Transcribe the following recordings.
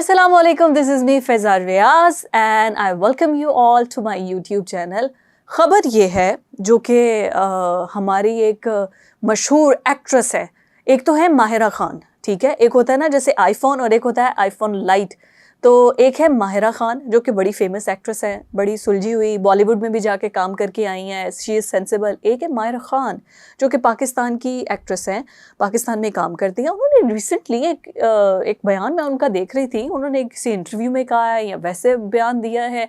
Assalamualaikum, this is me Faizal Riaz and I welcome you all to my YouTube channel। ख़बर ये है जो कि हमारी एक मशहूर एक्ट्रेस है। एक तो है माहिरा ख़ान, ठीक है, एक होता है ना जैसे आईफोन और एक होता है आईफोन लाइट। तो एक है माहिरा ख़ान जो कि बड़ी फेमस एक्ट्रेस है, बड़ी सुलझी हुई, बॉलीवुड में भी जाके काम करके आई हैं, शी इज़ सेंसिबल। एक है माहिरा ख़ान जो कि पाकिस्तान की एक्ट्रेस हैं, पाकिस्तान में काम करती हैं। उन्होंने रिसेंटली एक बयान मैं उनका देख रही थी, उन्होंने किसी इंटरव्यू में कहा है या वैसे बयान दिया है,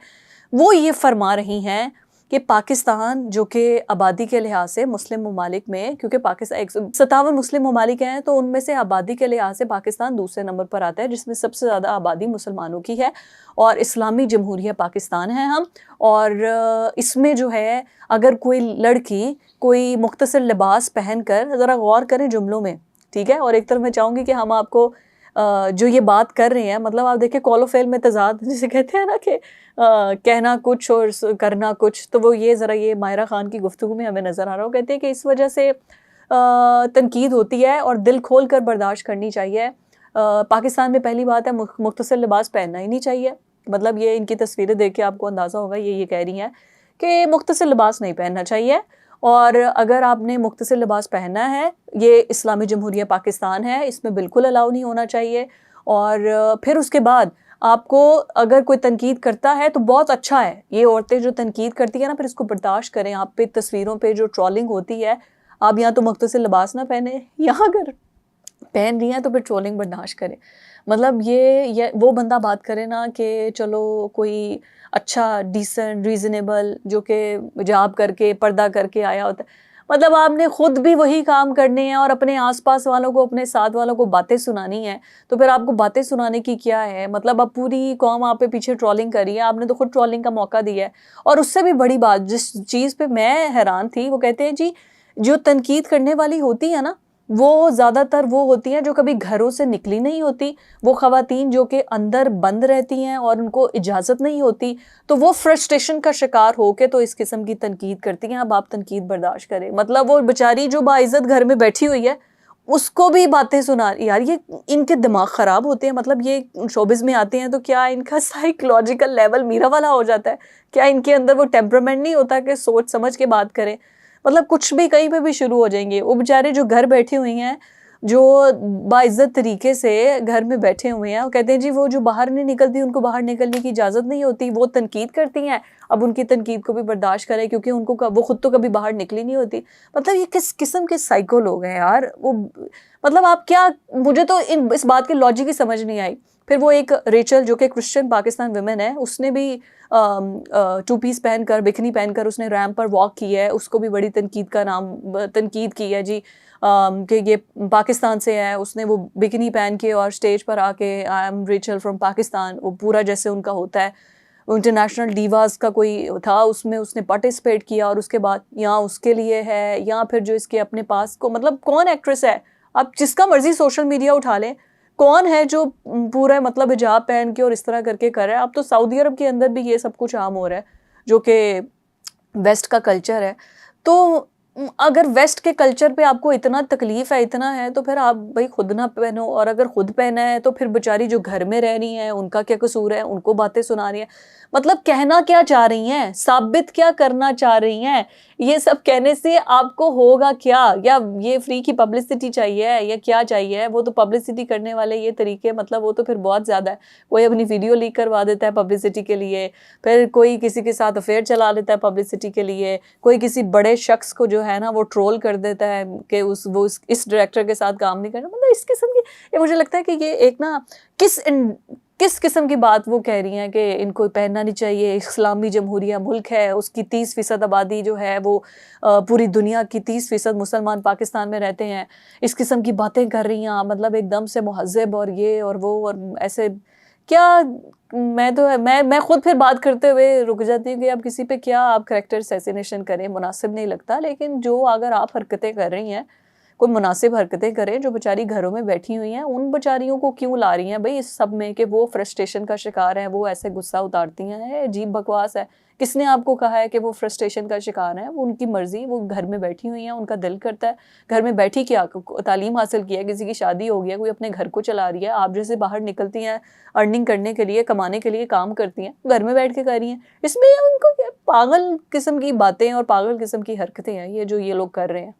वो ये फरमा रही हैं कि पाकिस्तान जो कि आबादी के लिहाज से मुस्लिम ममालिक में, क्योंकि पाकिस्तान 157 मुस्लिम ममालिक हैं, तो उनमें से आबादी के लिहाज से पाकिस्तान दूसरे नंबर पर आता है, जिसमें सबसे ज़्यादा आबादी मुसलमानों की है और इस्लामी जमहूरिया पाकिस्तान है हम। और इसमें जो है अगर कोई लड़की कोई मुख्तसर लिबास पहन कर, ज़रा गौर करें जुमलों में, ठीक है। और एक तरफ मैं चाहूँगी कि हम आपको जो ये बात कर रहे हैं, मतलब आप देखिए कौल फ़ेल में तज़ाद जिसे कहते हैं ना कि कहना कुछ और करना कुछ, तो वो ये ज़रा ये माहिरा ख़ान की गुफ्तगू में हमें नज़र आ रहा है। वो कहते हैं कि इस वजह से तनकीद होती है और दिल खोल कर बर्दाश्त करनी चाहिए। पाकिस्तान में पहली बात है मुख्तसर लिबास पहनना ही नहीं चाहिए। मतलब ये इनकी तस्वीरें देख के आपको अंदाज़ा होगा, ये कह रही हैं कि मुख्तसर लिबास नहीं पहनना चाहिए और अगर आपने मुख्तसर लिबास पहनना है, ये इस्लामी जमहूरिया पाकिस्तान है, इसमें बिल्कुल अलाउ नहीं होना चाहिए। और फिर उसके बाद आपको अगर कोई तनकीद करता है तो बहुत अच्छा है, ये औरतें जो तनकीद करती हैं ना, फिर इसको बर्दाश्त करें। आप पे तस्वीरों पे जो ट्रोलिंग होती है, आप यहाँ तो मुख्तसर लिबास ना पहने, यहाँ अगर पहन रही हैं तो फिर ट्रोलिंग बर्दाश्त करें। मतलब ये वो बंदा बात करे ना कि चलो कोई अच्छा डिसेंट रीज़नेबल जो कि हिजाब करके पर्दा करके आया होता है, मतलब आपने खुद भी वही काम करने हैं और अपने आसपास वालों को, अपने साथ वालों को बातें सुनानी है, तो फिर आपको बातें सुनाने की क्या है। मतलब अब पूरी कौम आप पे पीछे ट्रोलिंग कर रही है, आपने तो खुद ट्रोलिंग का मौका दिया है। और उससे भी बड़ी बात जिस चीज़ पे मैं हैरान थी, वो कहते हैं जी जो तनकीद करने वाली होती है ना, वो ज़्यादातर वो होती हैं जो कभी घरों से निकली नहीं होती, वो ख़वातीन जो कि अंदर बंद रहती हैं और उनको इजाज़त नहीं होती, तो वो फ्रस्ट्रेशन का शिकार होके तो इस किस्म की तनकीद करती हैं। अब आप तनकीद बर्दाश्त करें, मतलब वो बेचारी जो बाइज़्ज़त घर में बैठी हुई है, उसको भी बातें सुना, यार ये इनके दिमाग ख़राब होते हैं। मतलब ये शोबिज़ में आते हैं तो क्या इनका साइकोलॉजिकल लेवल मीरा वाला हो जाता है? क्या इनके अंदर वो टेम्परामेंट नहीं होता कि सोच समझ के बात करें? मतलब कुछ भी कहीं पे भी शुरू हो जाएंगे। वो बेचारे जो घर बैठी हुई हैं, जो बाइज़्ज़त तरीके से घर में बैठे हुए हैं, वो कहते हैं जी वो जो बाहर नहीं निकलती, उनको बाहर निकलने की इजाज़त नहीं होती, वो तनकीद करती हैं। अब उनकी तनकीद को भी बर्दाश्त करें क्योंकि उनको वो खुद तो कभी बाहर निकली नहीं होती। मतलब ये किस किस्म के साइको लोग हैं यार। वो मतलब आप क्या, मुझे तो इस बात की लॉजिक ही समझ नहीं आई। फिर वो एक रेचल जो कि क्रिश्चियन पाकिस्तान वुमेन है, उसने भी टू पीस पहनकर, बिकनी पहनकर उसने रैंप पर वॉक की है। उसको भी बड़ी तनकीद की है जी कि ये पाकिस्तान से है। उसने वो बिकनी पहन के और स्टेज पर आके I am Rachel from Pakistan, वो पूरा जैसे उनका होता है इंटरनेशनल डीवास का कोई था, उसमें उसने पार्टिसिपेट किया। और उसके बाद यहाँ उसके लिए है, या फिर जो इसके अपने पास को, मतलब कौन एक्ट्रेस है, आप जिसका मर्जी सोशल मीडिया उठा लें, कौन है जो पूरा मतलब हिजाब पहन के और इस तरह करके कर रहा है। अब तो सऊदी अरब के अंदर भी ये सब कुछ आम हो रहा है जो कि वेस्ट का कल्चर है। तो अगर वेस्ट के कल्चर पे आपको इतना तकलीफ़ है, इतना है, तो फिर आप भाई खुद ना पहनो। और अगर खुद पहना है तो फिर बेचारी जो घर में रह रही हैं, उनका क्या कसूर है, उनको बातें सुना रही हैं। मतलब कहना क्या चाह रही हैं, साबित क्या करना चाह रही हैं, ये सब कहने से आपको होगा क्या? या ये फ्री की पब्लिसिटी चाहिए या क्या चाहिए? वो तो पब्लिसिटी करने वाले ये तरीके, मतलब वो तो फिर बहुत ज़्यादा है। कोई अपनी वीडियो लीक करवा देता है पब्लिसिटी के लिए, फिर कोई किसी के साथ अफेयर चला लेता है पब्लिसिटी के लिए, कोई किसी बड़े शख्स को जो है ना वो ट्रोल कर देता है कि इस डायरेक्टर के साथ काम नहीं करना। मतलब इस किस्म की, ये मुझे लगता है कि ये एक ना किस किस्म की बात वो कह रही हैं कि इनको पहनना नहीं चाहिए। इस्लामी जमहूरिया मुल्क है, उसकी 30% आबादी जो है वो पूरी दुनिया की 30% मुसलमान पाकिस्तान में रहते हैं। इस किस्म की बातें कर रही हैं, मतलब एकदम से मुहज़्ज़ब और ये और वो और ऐसे क्या। मैं खुद फिर बात करते हुए रुक जाती हूँ कि अब किसी पे क्या आप करैक्टर असैसिनेशन करें, मुनासिब नहीं लगता। लेकिन जो अगर आप हरकतें कर रही हैं, कोई मुनासिब हरकतें करें। जो बेचारी घरों में बैठी हुई हैं उन बेचारियों को क्यों ला रही हैं भाई इस सब में कि वो फ्रस्ट्रेशन का शिकार हैं, वो ऐसे गुस्सा उतारती हैं? अजीब बकवास है। किसने आपको कहा है कि वो फ्रस्ट्रेशन का शिकार हैं? वो उनकी मर्जी, वो घर में बैठी हुई हैं, उनका दिल करता है। घर में बैठी क्या तालीम हासिल की है, किसी की शादी हो गया, कोई अपने घर को चला रही है। आप जैसे बाहर निकलती हैं अर्निंग करने के लिए, कमाने के लिए काम करती हैं, घर में बैठ के कर रही हैं। इसमें उनको क्या पागल किस्म की बातें और पागल किस्म की हरकतें हैं ये जो ये लोग कर रहे हैं।